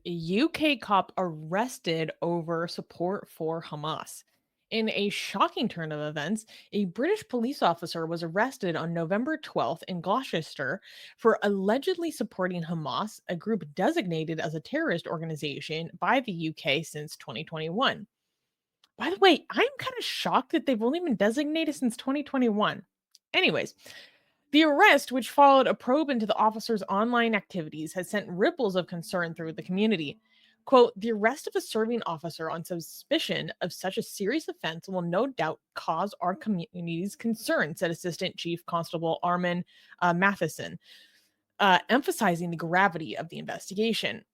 A UK cop arrested over support for Hamas. In a shocking turn of events, a British police officer was arrested on November 12th in Gloucestershire for allegedly supporting Hamas, a group designated as a terrorist organization by the UK since 2021. By the way, I'm kind of shocked that they've only been designated since 2021. Anyways, the arrest, which followed a probe into the officer's online activities, has sent ripples of concern through the community. Quote, the arrest of a serving officer on suspicion of such a serious offense will no doubt cause our community's concern, said Assistant Chief Constable Arman Mathieson, emphasizing the gravity of the investigation.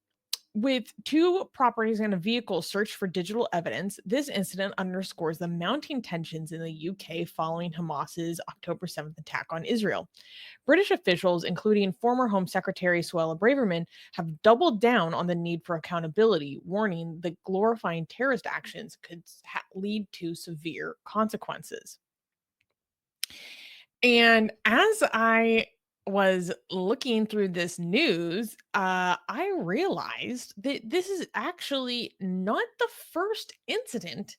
With two properties and a vehicle searched for digital evidence, this incident underscores the mounting tensions in the UK following Hamas's October 7th attack on Israel. British officials, including former Home Secretary Suella Braverman, have doubled down on the need for accountability, warning that glorifying terrorist actions could lead to severe consequences. And as I was looking through this news, I realized that this is actually not the first incident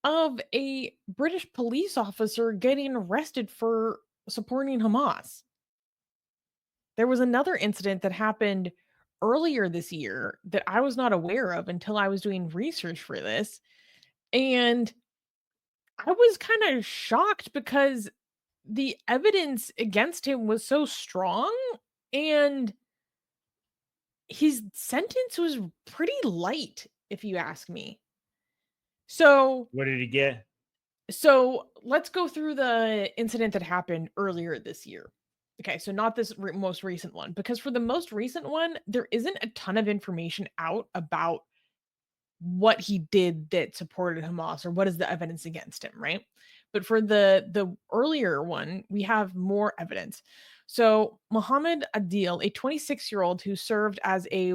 of a British police officer getting arrested for supporting Hamas. There was another incident that happened earlier this year that I was not aware of until I was doing research for this. And I was kind of shocked because the evidence against him was so strong, and his sentence was pretty light, if you ask me. So What did he get? so let's go through the incident that happened earlier this year. Okay, so not this most recent one, because for the most recent one, there isn't a ton of information out about what he did that supported Hamas or what is the evidence against him, right? But for the earlier one, we have more evidence. So Muhammad Adil, a 26-year-old who served as a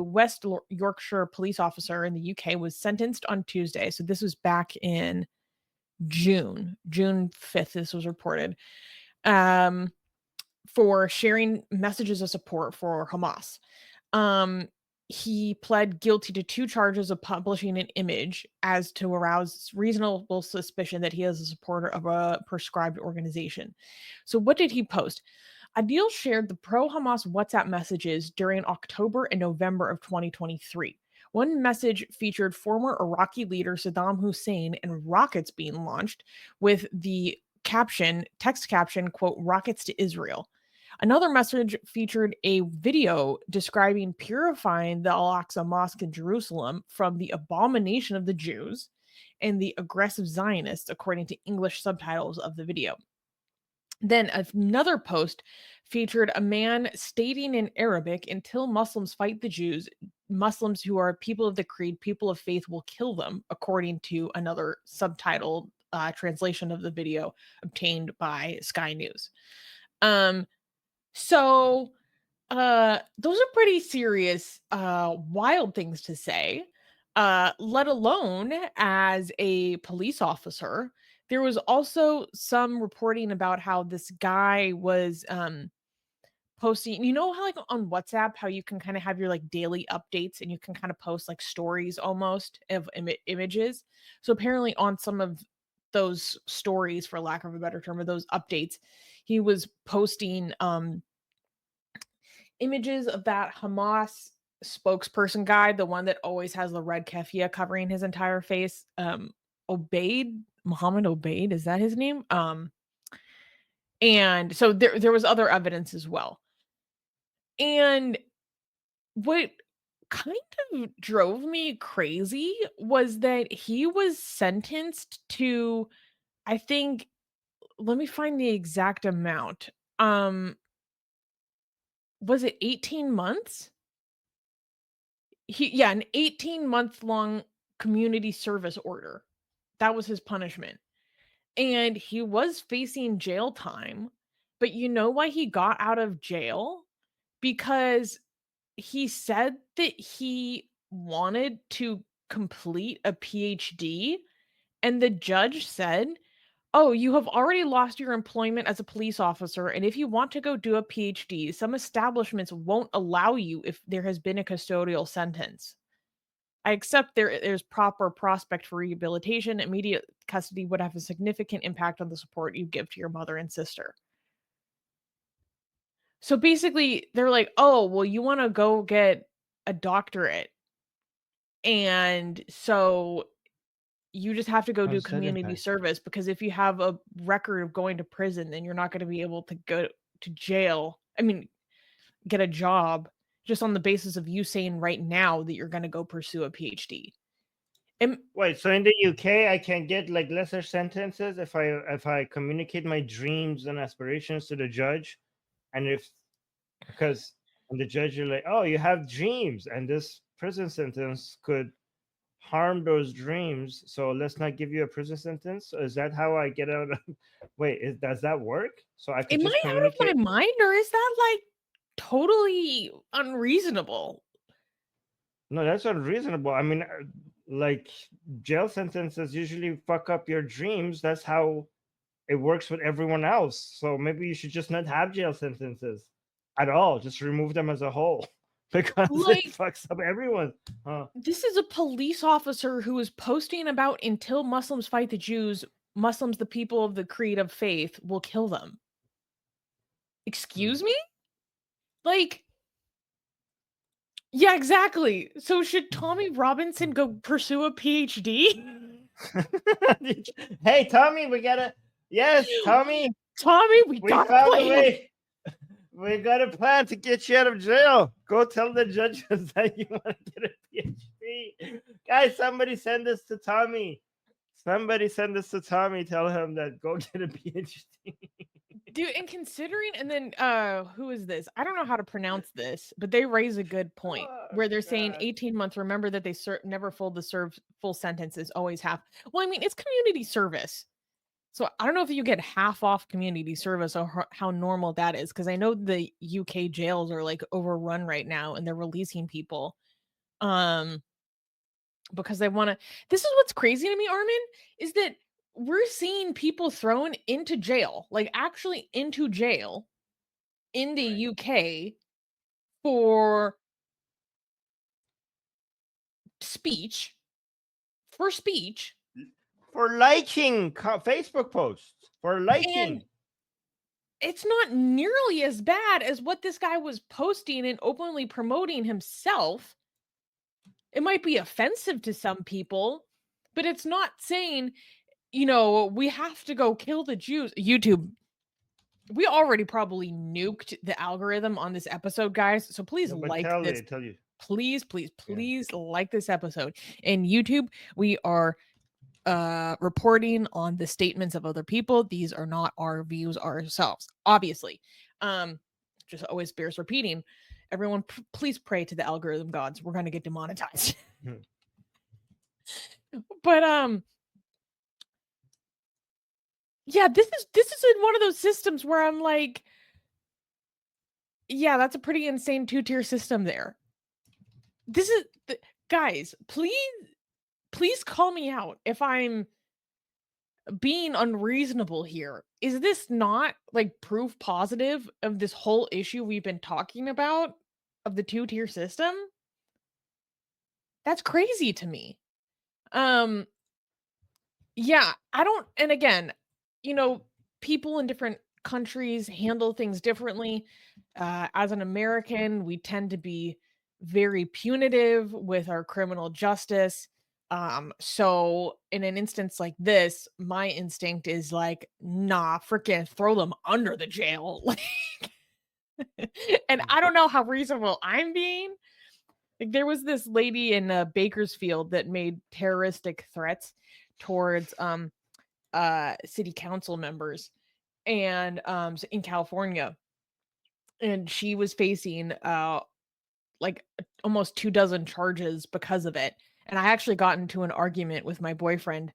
Yorkshire police officer in the UK, was sentenced on Tuesday. So this was back in June 5th. This was reported um, for sharing messages of support for Hamas. Um, he pled guilty to 2 charges of publishing an image as to arouse reasonable suspicion that he is a supporter of a prescribed organization. So what did he post? Adil shared the pro-Hamas WhatsApp messages during October and November of 2023. One message featured former Iraqi leader Saddam Hussein and rockets being launched with the text caption, quote, rockets to Israel. Another message featured a video describing purifying the Al Aqsa Mosque in Jerusalem from the abomination of the Jews and the aggressive Zionists, according to English subtitles of the video. Then another post featured a man stating in Arabic, until Muslims fight the Jews, Muslims who are people of the creed, people of faith will kill them, according to another subtitled translation of the video obtained by Sky News. Um, so those are pretty serious, wild things to say, let alone as a police officer. There was also some reporting about how this guy was, posting, you know how, like, on WhatsApp, how you can kinda have your, like, daily updates and you can kinda post, like, stories almost of images? So, apparently on some of those stories, for lack of a better term, or those updates, he was posting, images of that Hamas spokesperson guy, the one that always has the red keffiyeh covering his entire face, Obaid, Muhammad Obaid, is that his name? And so there was other evidence as well. And what kind of drove me crazy was that he was sentenced to, I think, let me find the exact amount. Was it 18 months? An 18-month long community service order. That was his punishment. And he was facing jail time, but you know why he got out of jail? Because he said that he wanted to complete a PhD, and the judge said, Oh, you have already lost your employment as a police officer, and if you want to go do a PhD, some establishments won't allow you if there has been a custodial sentence. I accept there's proper prospect for rehabilitation. Immediate custody would have a significant impact on the support you give to your mother and sister. So basically, they're like, "Oh, well, you wanna go get a doctorate, and so you just have to go do How's that community impact? service because if you have a record of going to prison, then you're not gonna be able to go to jail. I mean, get a job just on the basis of you saying right now that you're gonna go pursue a PhD." And Wait, so in the UK, I can get like lesser sentences if I communicate my dreams and aspirations to the judge, and if because and the judge are like, oh, you have dreams, and this prison sentence could harm those dreams, so let's not give you a prison sentence. So is that how I get out of? Wait, does that work? So I could am I just out of communicate. my mind, or is that, like, totally unreasonable? No, that's unreasonable. I mean, like jail sentences usually fuck up your dreams. That's how it works with everyone else. So maybe you should just not have jail sentences at all. Just remove them as a whole because it Like, fucks up everyone. Huh. this is a police officer who is posting about until Muslims fight the Jews, Muslims, the people of the creed of faith, will kill them. Hmm. Excuse me? Like, yeah, exactly. So should Tommy Robinson go pursue a PhD? Hey, Tommy, we gotta. Yes, Tommy, Tommy, we we got a found a plan. way. We got a plan to get you out of jail. Go tell the judges that you want to get a PhD. Guys, somebody send this to Tommy. Somebody send this to Tommy. Tell him that go get a PhD. Dude, and considering and then who is this? I don't know how to pronounce this, but they raise a good point Oh, where they're saying God. 18 months. Remember that they never serve full sentences, always half. Well, I mean, it's community service. So I don't know if you get half off community service or how normal that is because I know the UK jails are like overrun right now and they're releasing people um because they want to. This is what's crazy to me, Armin, is that we're seeing people thrown into jail, like actually into jail in the Right. UK for speech, for speech, For liking Facebook posts. For and liking. it's not nearly as bad as what this guy was posting and openly promoting himself. It might be offensive to some people, but it's not saying, we have to go kill the Jews. YouTube, we already probably nuked the algorithm on this episode, guys. So please No, but like this. tell you. Please, please, Yeah. please like this episode. In YouTube, we are reporting on the statements of other people. These are not our views ourselves, obviously. Um, just always bears repeating. Everyone, please pray to the algorithm gods. We're going to get demonetized. Hmm. But yeah, this is in one of those systems where I'm like, yeah, that's a pretty insane two-tier system there. This is guys, please call me out if I'm being unreasonable here. Is this not like proof positive of this whole issue we've been talking about of the two-tier system? That's crazy to me. Um Yeah, I don't and again, you know, people in different countries handle things differently. As an American, we tend to be very punitive with our criminal justice. So in an instance like this, my instinct is like, nah, freaking throw them under the jail. And I don't know how reasonable I'm being. Like there was this lady in Bakersfield that made terroristic threats towards city council members and in California, and she was facing like almost 2 dozen charges because of it. And I actually got into an argument with my boyfriend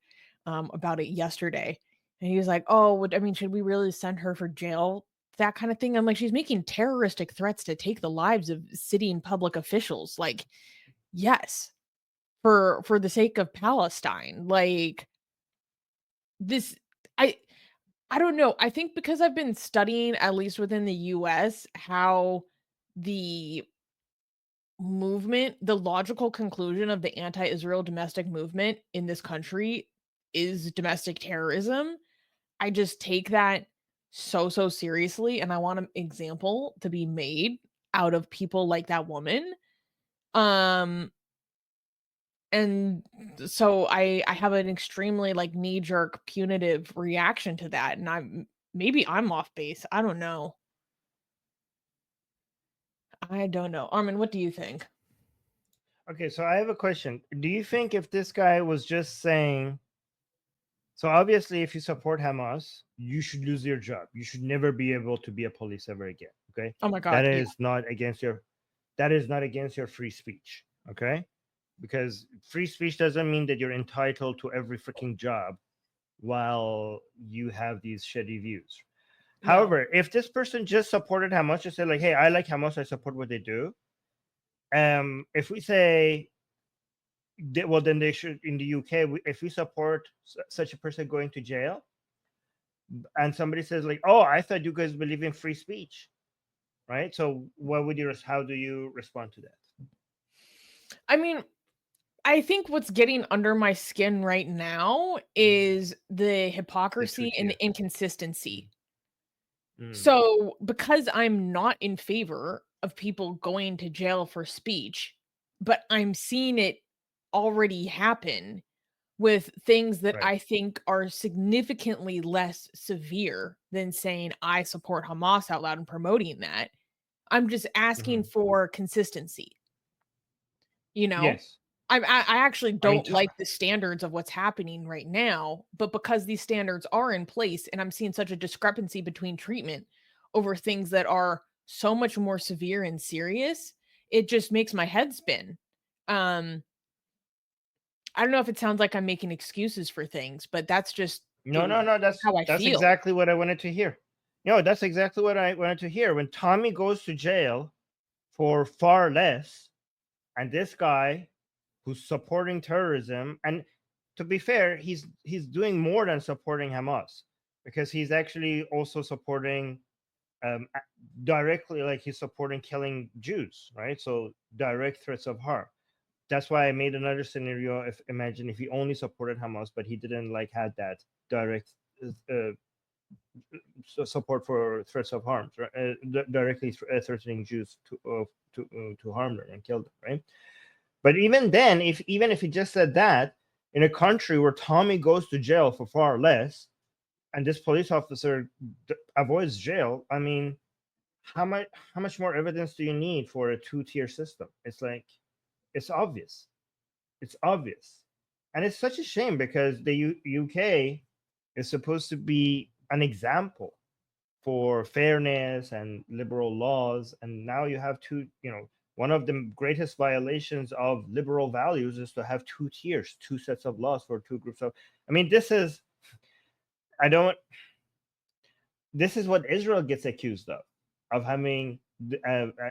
about it yesterday. And he was like, "Oh, I mean, should we really send her for jail?" That kind of thing. I'm like, she's making terroristic threats to take the lives of city and public officials. Like, yes, for the sake of Palestine. Like this I I don't know. I think because I've been studying, at least within the US, how the the logical conclusion of the anti-Israel domestic movement in this country is domestic terrorism. I just take that so seriously, and I want an example to be made out of people like that woman. Um, and so I have an extremely, like, knee-jerk punitive reaction to that, and maybe I'm off base. I don't know. I don't know. Armin, what do you think? Okay, so I have a question. Do you think if this guy was just saying, so obviously if you support Hamas, you should lose your job. You should never be able to be a police ever again. Okay? Oh my That god, yeah. is not against your that is not against your free speech. Okay? Because free speech doesn't mean that you're entitled to every freaking job while you have these shitty views. No. However, if this person just supported Hamas, just said like, "Hey, I like Hamas. I support what they do." If we say, well, then they should in the UK. If we support such a person going to jail, and somebody says like, "Oh, I thought you guys believe in free speech," right? So, what would you? How do you respond to that? I mean, I think what's getting under my skin right now is the The two hypocrisy and tier. the inconsistency. Mm, So, because I'm not in favor of people going to jail for speech, but I'm seeing it already happen with things that right. I think are significantly less severe than saying I support Hamas out loud and promoting that. I'm just asking Hmm. for consistency, you know? Yes. I actually I mean, don't like the standards of what's happening right now, but because these standards are in place and I'm seeing such a discrepancy between treatment over things that are so much more severe and serious, it just makes my head spin. Um, I don't know if it sounds like I'm making excuses for things, but that's just no, the no, no. how I That's feel. exactly what I wanted to hear. No, that's exactly what I wanted to hear. When Tommy goes to jail for far less, and this guy who's supporting terrorism, and to be fair, he's doing more than supporting Hamas, because he's actually also supporting directly, like he's supporting killing Jews, right? So direct threats of harm. That's why I made another scenario. If imagine if he only supported Hamas, but he didn't like had that direct uh, support for threats of harm, directly threatening Jews to harm them and kill them, right? But even then, if he just said that in a country where Tommy goes to jail for far less, and this police officer avoids jail, I mean, how much more evidence do you need for a two-tier system? It's like it's obvious. It's obvious, and it's such a shame because the UK is supposed to be an example for fairness and liberal laws, and now you have two. One of the greatest violations of liberal values is to have two tiers, two sets of laws for two groups of. I mean, this is I don't. This is what Israel gets accused of having,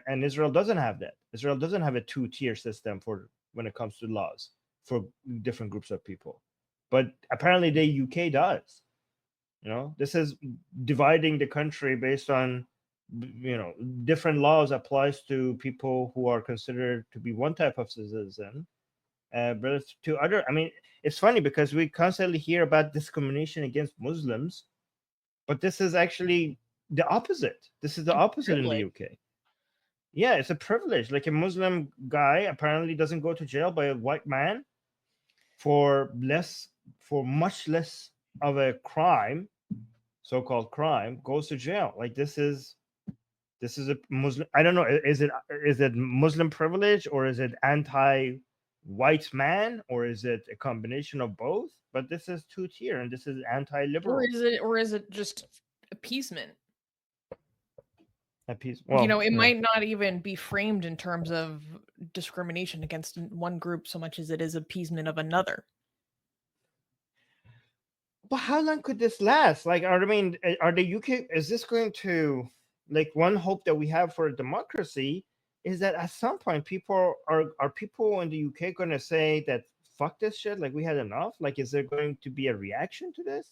and Israel doesn't have that. Israel doesn't have a two-tier system for when it comes to laws for different groups of people, but apparently the UK does. This is dividing the country based on different laws applies to people who are considered to be one type of citizen, but it's to other. I mean, it's funny because we constantly hear about discrimination against Muslims, but this is actually the opposite. This is the It's opposite in the privilege. UK. Yeah, it's a privilege. Like a Muslim guy apparently doesn't go to jail by a white man for much less of a crime, so-called crime, goes to jail. Like this is a Muslim. I don't know. Is it Muslim privilege, or is it anti-white man, or is it a combination of both? But this is two-tier, and this is anti-liberal. Or is it just appeasement? A piece. You Well, know, it yeah. might not even be framed in terms of discrimination against one group so much as it is appeasement of another. But how long could this last? Like, I mean, are the UK? Is this going to, like, one hope that we have for democracy is that at some point are people in the UK going to say that fuck this shit? Like, we had enough. Like, is there going to be a reaction to this?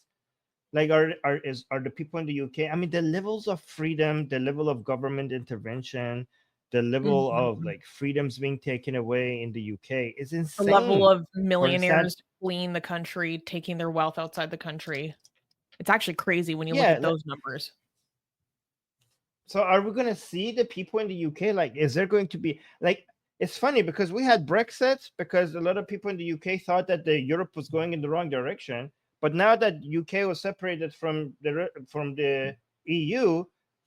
Like, are the people in the UK? I mean, the levels of freedom, the level of government intervention, the level of Mhm. like freedoms being taken away in the UK is The level insane. of For the sad, millionaires fleeing the country, taking their wealth outside the country. It's actually crazy when you look yeah. at those numbers. So are we going to see the people in the UK? Like, is there going to be like? It's funny because we had Brexit because a lot of people in the UK thought that the Europe was going in the wrong direction. But now that UK was separated from the EU,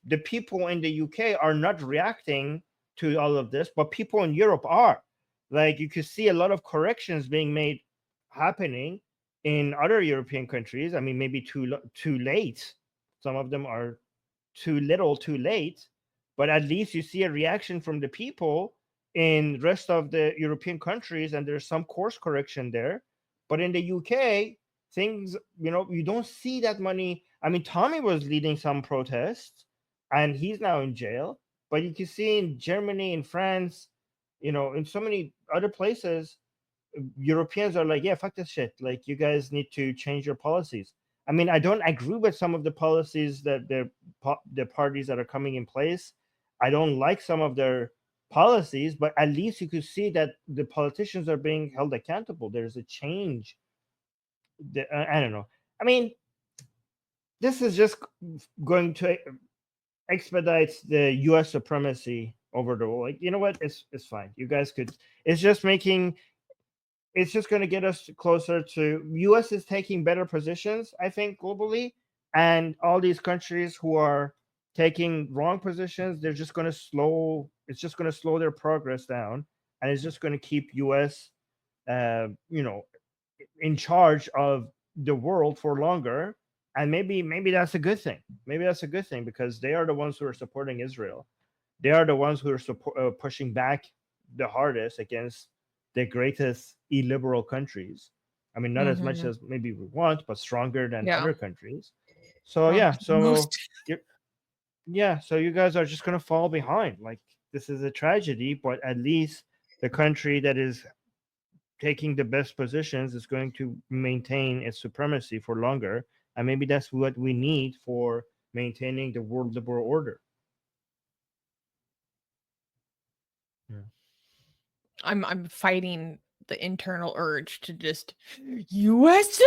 the people in the UK are not reacting to all of this, but people in Europe are. Like, you could see a lot of corrections being made happening in other European countries. I mean, maybe too late. Some of them are too little too late, but at least you see a reaction from the people in rest of the European countries, and there's some course correction there. But in the UK, things, you don't see that money. I mean, Tommy was leading some protests and he's now in jail, but you can see in Germany, in France, in so many other places, Europeans are like, yeah, fuck this shit. Like, you guys need to change your policies. I mean, I don't agree with some of the policies that the parties that are coming in place. I don't like some of their policies, but at least you could see that the politicians are being held accountable. There's a change. I don't know. I mean, this is just going to expedite the U.S. supremacy over the world. Like, you know what? It's fine. You guys could. It's just making it's just going to get us closer to us is taking better positions, I think, globally, and all these countries who are taking wrong positions, they're just going to slow it's just going to slow their progress down, and it's just going to keep us uh, you know in charge of the world for longer. And maybe that's a good thing. Maybe that's a good thing because they are the ones who are supporting Israel. They are the ones who are pushing back the hardest against the greatest illiberal countries. I mean, not as much Mhm. as maybe we want, but stronger than Yeah. other countries. So Oh, yeah, most. so you guys are just gonna fall behind. Like, this is a tragedy, but at least the country that is taking the best positions is going to maintain its supremacy for longer, and maybe that's what we need for maintaining the world liberal order. Yeah. I'm fighting the internal urge to just US.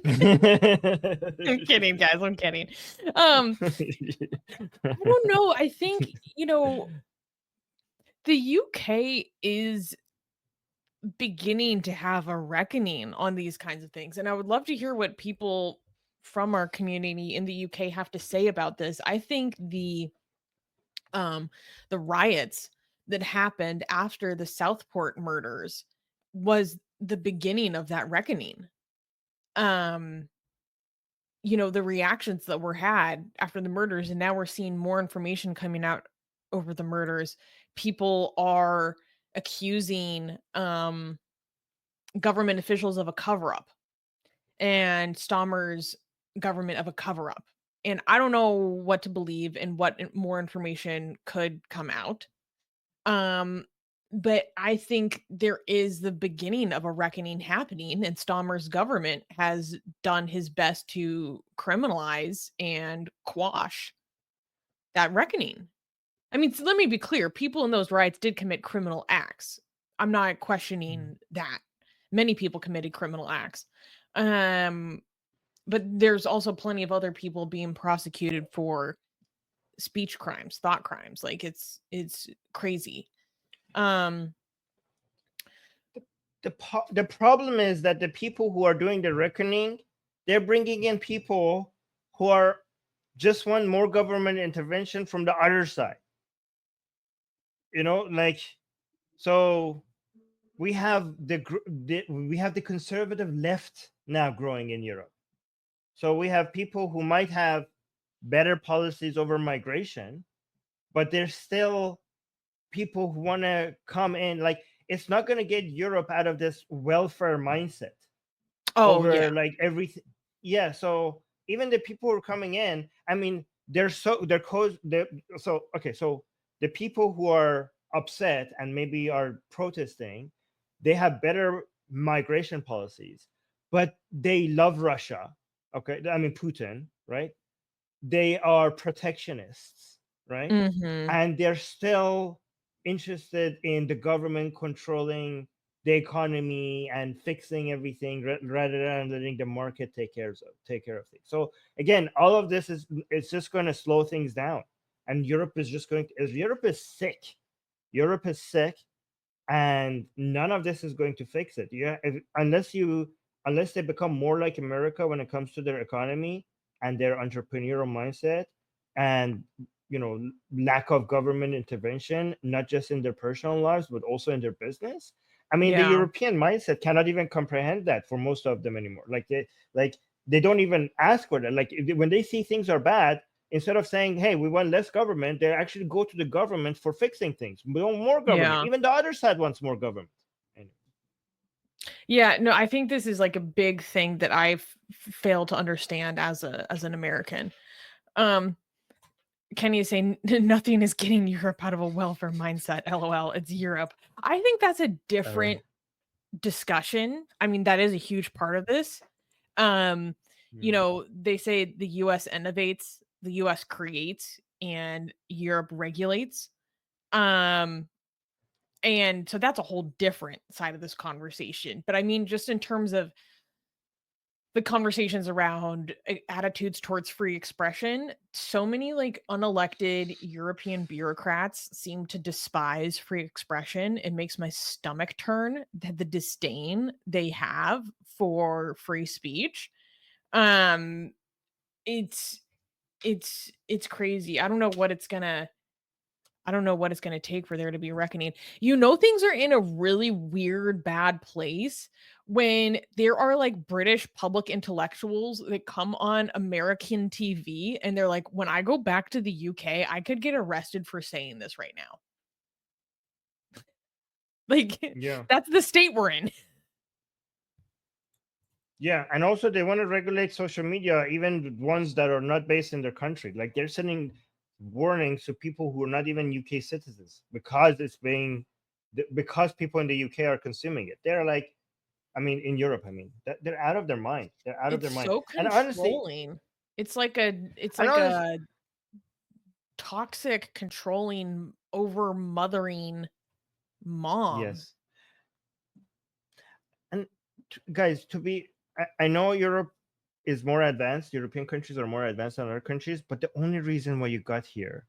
I'm kidding, guys. I'm kidding. I don't know. I think, the UK is beginning to have a reckoning on these kinds of things. And I would love to hear what people from our community in the UK have to say about this. I think um the riots that happened after the Southport murders was the beginning of that reckoning. Um the reactions that were had after the murders, and now we're seeing more information coming out over the murders. People are accusing government officials of a cover up, and Stammer's government of a cover up. And I don't know what to believe and what more information could come out. Um, but I think there is the beginning of a reckoning happening, and Stammer's government has done his best to criminalize and quash that reckoning. I mean, so let me be clear, people in those riots did commit criminal acts. I'm not questioning that. Many people committed criminal acts. Um, but there's also plenty of other people being prosecuted for speech crimes, thought crimes. Like it's crazy. Um, The problem is that the people who are doing the reckoning, they're bringing in people who are just want more government intervention from the other side. Like, so we have the conservative left now growing in Europe. So we have people who might have better policies over migration, but there's still people who want to come in. Like, it's not going to get Europe out of this welfare mindset oh yeah. over like everything. Yeah, so even the people who are coming in, I mean, they're so okay. So the people who are upset and maybe are protesting, they have better migration policies, but they love Russia. Okay, I mean Putin, right? They are protectionists, right? Mhm. And they're still interested in the government controlling the economy and fixing everything rather than letting the market take care of things. So again, all of this is it's just going to slow things down, and Europe is just going to, Europe is sick. Europe is sick, and none of this is going to fix it. Yeah, unless they become more like America when it comes to their economy and their entrepreneurial mindset, and lack of government intervention, not just in their personal lives but also in their business. I mean, the Yeah. European mindset cannot even comprehend that for most of them anymore. Like they don't even ask for that. Like when they see things are bad, instead of saying, hey, we want less government, they actually go to the government for fixing things. We want more government. Yeah. Even the other side wants more government. Anyway. Yeah, no, I think this is like a big thing that I've failed to understand as an American. Um, Kenny is saying nothing is getting Europe out of a welfare mindset. LOL, it's Europe. I think that's a Uh, different discussion. I mean, that is a huge part of this. Um, mm, they say the US innovates, the US creates, and Europe regulates. Um, and so that's a whole different side of this conversation. But I mean, just in terms of the conversations around attitudes towards free expression, so many like unelected European bureaucrats seem to despise free expression. It makes my stomach turn that the disdain they have for free speech. Um it's it's crazy. I don't know what it's going to take for there to be a reckoning. Things are in a really weird, bad place when there are like British public intellectuals that come on American TV and they're like, when I go back to the UK, I could get arrested for saying this right now. Like, yeah. that's the state we're in. Yeah, and also they want to regulate social media, even ones that are not based in their country. Like they're sending warnings to people who are not even UK citizens because because people in the UK are consuming it. They're like, I mean, in Europe, I mean, they're out of their mind. They're out of It's their mind. so And honestly, controlling. It's and like honestly, a toxic, controlling, over mothering mom. yes. And guys, I know Europe is more advanced. European countries are more advanced than other countries, but the only reason why you got here,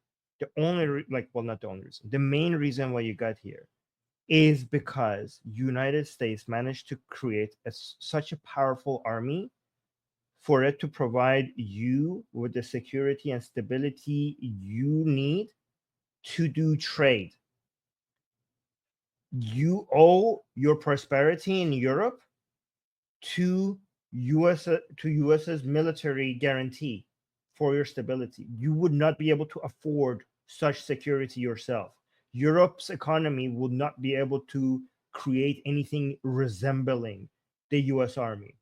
well, not the only reason, the main reason why you got here is because United States managed to create such a powerful army for it to provide you with the security and stability you need to do trade. You owe your prosperity in Europe to US's military guarantee for your stability. You would not be able to afford such security yourself. Europe's economy would not be able to create anything resembling the US Army.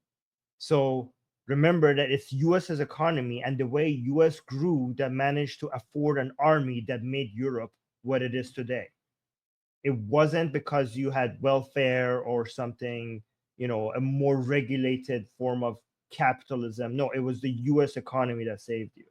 So remember that it's US's economy and the way US grew that managed to afford an army that made Europe what it is today. It wasn't because you had welfare or something, a more regulated form of capitalism. No, it was the US economy that saved you.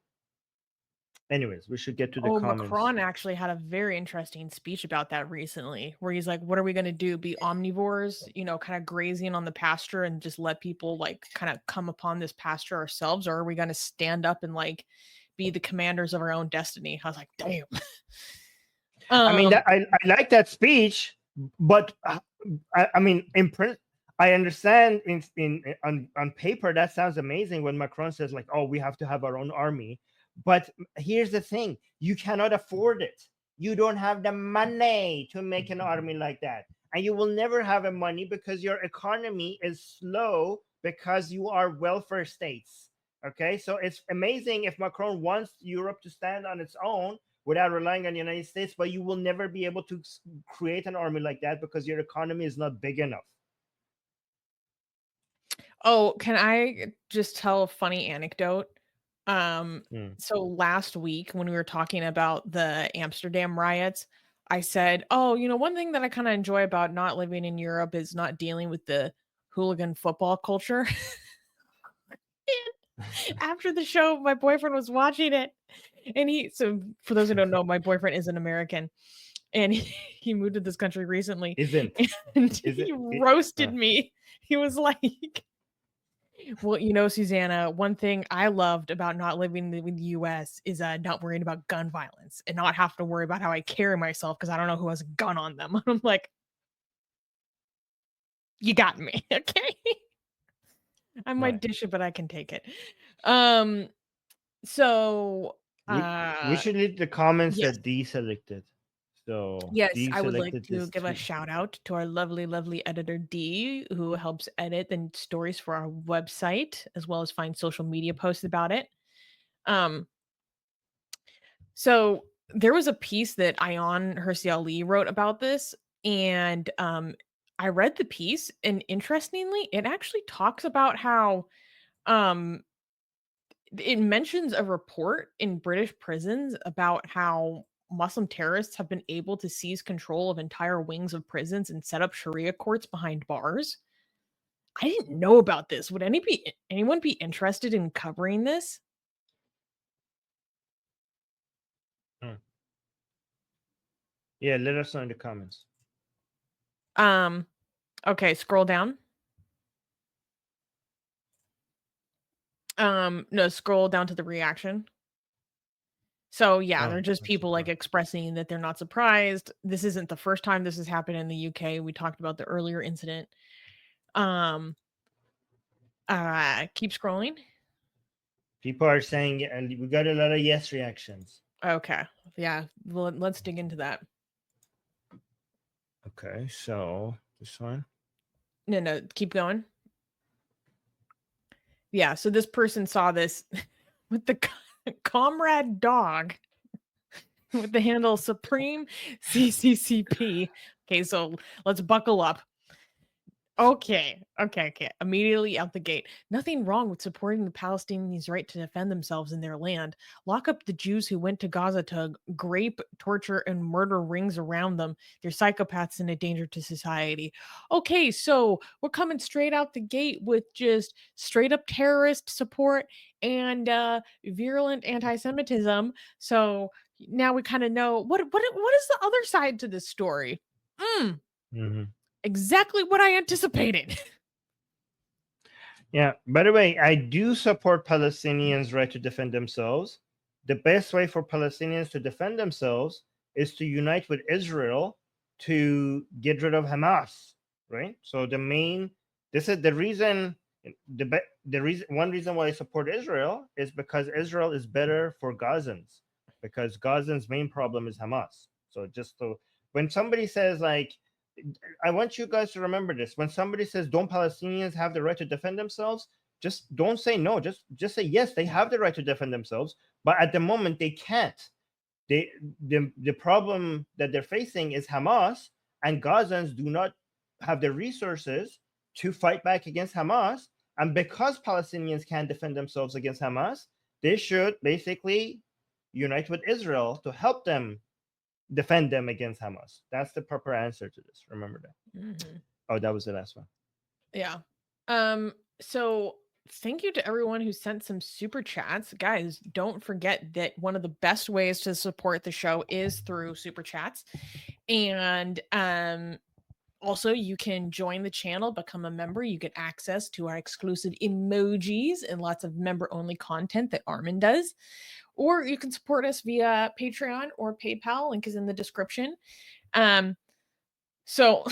Anyways, we should get to the Oh, comments. Macron actually had a very interesting speech about that recently, where he's like, "What are we going to do? Be omnivores, kind of grazing on the pasture and just let people like kind of come upon this pasture ourselves, or are we going to stand up and like be the commanders of our own destiny?" I was like, "Damn." I mean, um, that I like that speech, but I mean, I understand on paper that sounds amazing when Macron says like, "Oh, we have to have our own army," but here's the thing: you cannot afford it. You don't have the money to make an army like that, and you will never have a money because your economy is slow because you are welfare states. Okay, so it's amazing if Macron wants Europe to stand on its own without relying on the United States, but you will never be able to create an army like that because your economy is not big enough. oh, can I just tell a funny anecdote? Um, Mm. so last week when we were talking about the Amsterdam riots, I said, "Oh, one thing that I kind of enjoy about not living in Europe is not dealing with the hooligan football culture." After the show, my boyfriend was watching it, and so for those who don't know, my boyfriend is an American, and he moved to this country recently, Isn't. and Is he it? roasted me. He was like, "Well, Susanna, one thing I loved about not living in the US is, not worrying about gun violence and not have to worry about how I carry myself because I don't know who has a gun on them." I'm like, "You got me, okay? I might Right. dish it, but I can take it." Um, so, We uh should leave the comments yes. that deselected. So Yes, I would like deselected to this give a tweet. shout out to our lovely, lovely editor D, who helps edit the stories for our website, as well as find social media posts about it. Um, so there was a piece that Ayan Hirsi Ali wrote about this, and I read the piece, and interestingly, it actually talks about how um it mentions a report in British prisons about how Muslim terrorists have been able to seize control of entire wings of prisons and set up Sharia courts behind bars. I didn't know about this. Would anyone be interested in covering this? Hmm. Yeah, let us know in the comments. Um, okay, scroll down. No, scroll down to the reaction. So yeah, Oh, they're just I'm people like surprised. expressing that they're not surprised. This isn't the first time this has happened in the UK. We talked about the earlier incident. Um, keep scrolling. People are saying, and we got a lot of yes reactions. Okay. Yeah, well, let's dig into that. Okay, so this one. No, no, keep going. Yeah, so this person saw this with the comrade dog with the handle Supreme CCCP. Okay, so let's buckle up. Okay, okay, okay. Immediately out the gate. Nothing wrong with supporting the Palestinians' right to defend themselves in their land. Lock up the Jews who went to Gaza to grape, torture, and murder rings around them. They're psychopaths and a danger to society. Okay, so we're coming straight out the gate with just straight up terrorist support and virulent anti-Semitism. So now we kind of know what is the other side to this story. Mm. Mhm. Exactly what I anticipated. Yeah. By the way, I do support Palestinians' right to defend themselves. The best way for Palestinians to defend themselves is to unite with Israel to get rid of Hamas, right? So this is the reason. The reason one reason why I support Israel is because Israel is better for Gazans, because Gazans' main problem is Hamas. So just so when somebody says like, I want you guys to remember this. When somebody says, "Don't Palestinians have the right to defend themselves?" Just don't say no. Just say yes. They have the right to defend themselves, but at the moment they can't. They the problem that they're facing is Hamas, and Gazans do not have the resources to fight back against Hamas. And because Palestinians can't defend themselves against Hamas, they should basically unite with Israel to help them defend them against Hamas. That's the proper answer to this. Remember that. Mhm. Oh, that was the last one. Yeah. So thank you to everyone who sent some super chats. Guys, don't forget that one of the best ways to support the show is through super chats. And also you can join the channel, become a member. You get access to our exclusive emojis and lots of member only content that Arman does. Or you can support us via Patreon or PayPal. Link is in the description. Um, so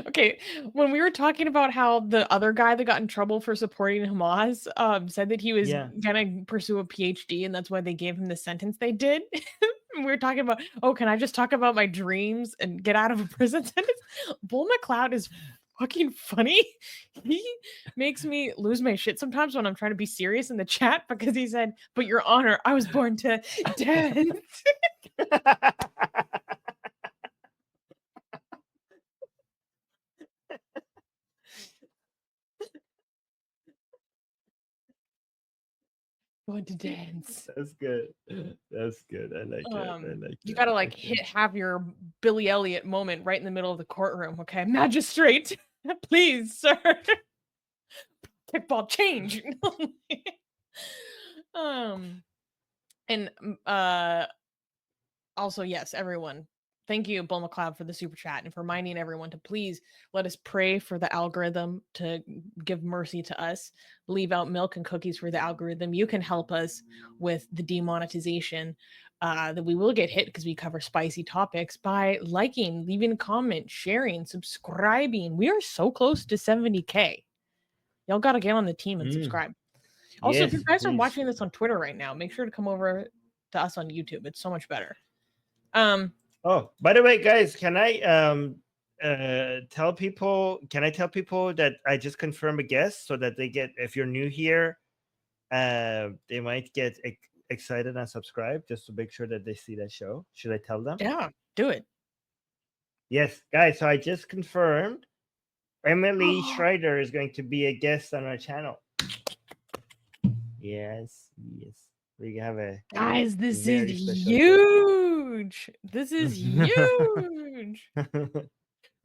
okay, when we were talking about how the other guy that got in trouble for supporting Hamas, said that he was Yeah. gonna pursue a PhD, and that's why they gave him the sentence they did. And we were talking about, "Oh, can I just talk about my dreams and get out of a prison sentence?" Bull McLeod is fucking funny. He makes me lose my shit sometimes when I'm trying to be serious in the chat because he said, "But your honor, I was born to dance." Born to dance. That's good. That's good. I like it. I like You that. gotta like Okay. have your Billy Elliot moment right in the middle of the courtroom, okay? Magistrate, please, sir. Kickball change. And also, yes, everyone. Thank you, Bull McLeod, for the super chat and for reminding everyone to please let us pray for the algorithm to give mercy to us. Leave out milk and cookies for the algorithm. You can help us with the demonetization that we will get hit because we cover spicy topics by liking, leaving a comment, sharing, subscribing. We are so close to 70K. Y'all got to get on the team and subscribe. Also, if you Yes, guys are please. watching this on Twitter right now, make sure to come over to us on YouTube. It's so much better. Oh, by the way, guys, can I tell people? Can I tell people that I just confirmed a guest so that they get? If you're new here, they might get excited and subscribe just to make sure that they see that show. Should I tell them? Yeah, do it. Yes, guys. So I just confirmed Emily Schreider is going to be a guest on our channel. Yes, yes. We have a Guys, this is very special huge. This is huge.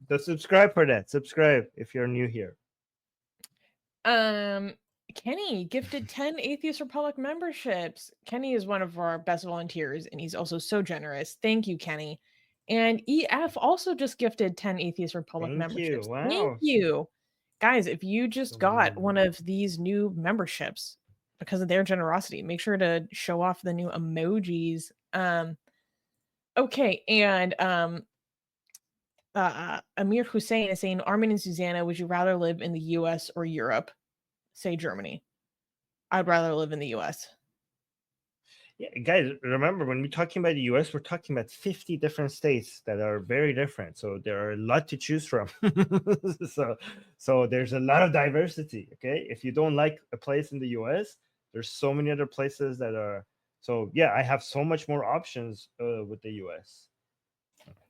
So subscribe for that. Subscribe if you're new here. Kenny gifted 10 Atheist Republic memberships. Kenny is one of our best volunteers, and he's also so generous. Thank you, Kenny. And EF also just gifted 10 Atheist Republic memberships. Wow. Thank you. Guys, if you just got one of these new memberships because of their generosity, make sure to show off the new emojis. Okay, and Amir Hussein is saying, Arman and Susanna, would you rather live in the US or Europe? Say Germany. I'd rather live in the US. Yeah, guys, remember when we're talking about the US, we're talking about 50 different states that are very different. So there are a lot to choose from. so there's a lot of diversity. Okay. If you don't like a place in the US, there's so many other places that are. So yeah, I have so much more options with the US.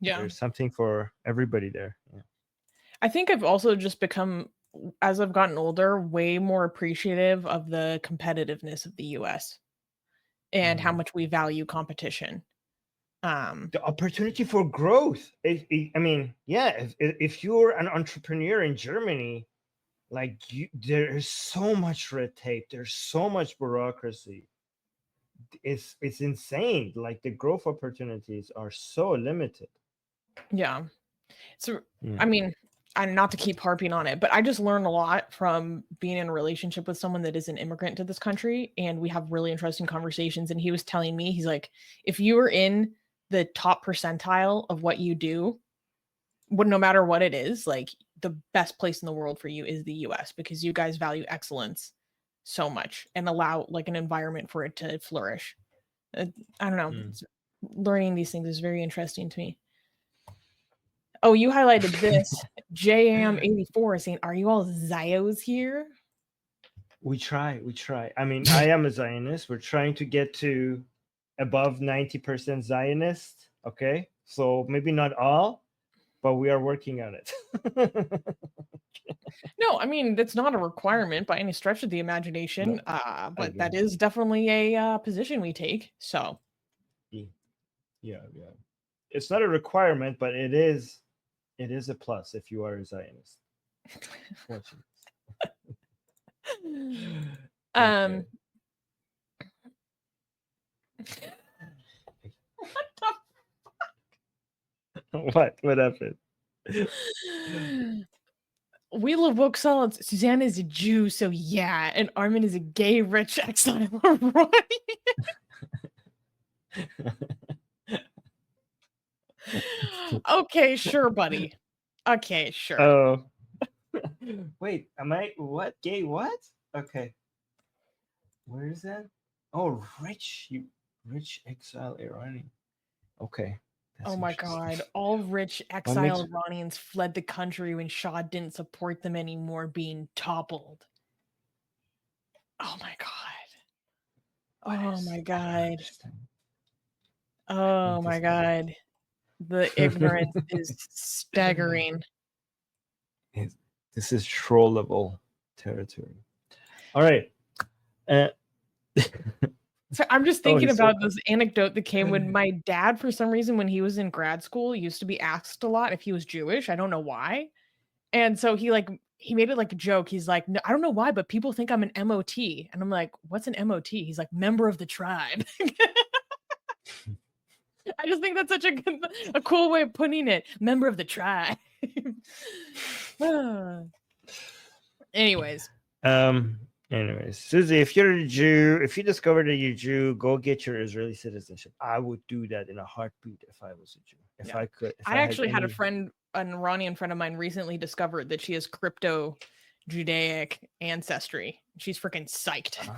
Yeah. There's something for everybody there. Yeah. I think I've also just become, as I've gotten older, way more appreciative of the competitiveness of the US and how much we value competition. The opportunity for growth. I mean, yeah, if you're an entrepreneur in Germany, like there is so much red tape, there's so much bureaucracy. It's insane. Like the growth opportunities are so limited. Yeah. So I mean, and not to keep harping on it, but I just learned a lot from being in a relationship with someone that is an immigrant to this country, and we have really interesting conversations. And he was telling me, he's like, if you are in the top percentile of what you do, no matter what it is, like the best place in the world for you is the US because you guys value excellence so much and allow like an environment for it to flourish. I don't know. Learning these things is very interesting to me. Oh, you highlighted this. JAM84 is saying, are you all Zios here? We try. I mean, I am a Zionist. We're trying to get to above 90% Zionist. Okay. So maybe not all, but we are working on it. No, I mean, that's not a requirement by any stretch of the imagination, but that is definitely a position we take. So, yeah. It's not a requirement, but it is a plus if you are a Zionist. What the fuck? What happened? We love woke solids. Susanna is a Jew, so yeah, and Armin is a gay rich exile. Okay, sure, buddy. Okay, sure. Oh. Wait, am I what? Gay what? Okay. Where is that? Oh, rich exile Iranian. Okay. Oh my god. All rich exile Iranians fled the country when Shah didn't support them anymore, being toppled. Oh my god. Oh my god. Oh my god. The ignorance is staggering. This is trollable territory. All right. So I'm just thinking about this anecdote that came when my dad, for some reason, when he was in grad school, used to be asked a lot if he was Jewish. I don't know why. And so he like he made it like a joke. He's like, "No, I don't know why, but people think I'm an MOT." And I'm like, "What's an MOT?" He's like, "Member of the tribe." I just think that's such a cool way of putting it. Member of the tribe. Anyways. Anyways, Susie, if you're a Jew, if you discover that you're Jew, go get your Israeli citizenship. I would do that in a heartbeat if I was a Jew. If I could. If I actually had a any... friend, an Iranian friend of mine, recently discovered that she has crypto Judaic ancestry. She's freaking psyched.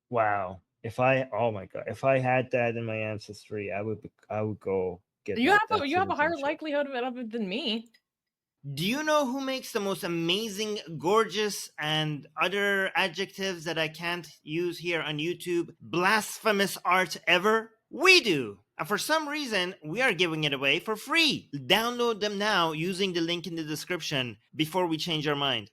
Wow. Oh my God, if I had that in my ancestry, I would go get You that. You have a higher likelihood of it than me. Do you know who makes the most amazing, gorgeous, and other adjectives that I can't use here on YouTube, blasphemous art ever? We do! And for some reason, we are giving it away for free. Download them now using the link in the description before we change our mind.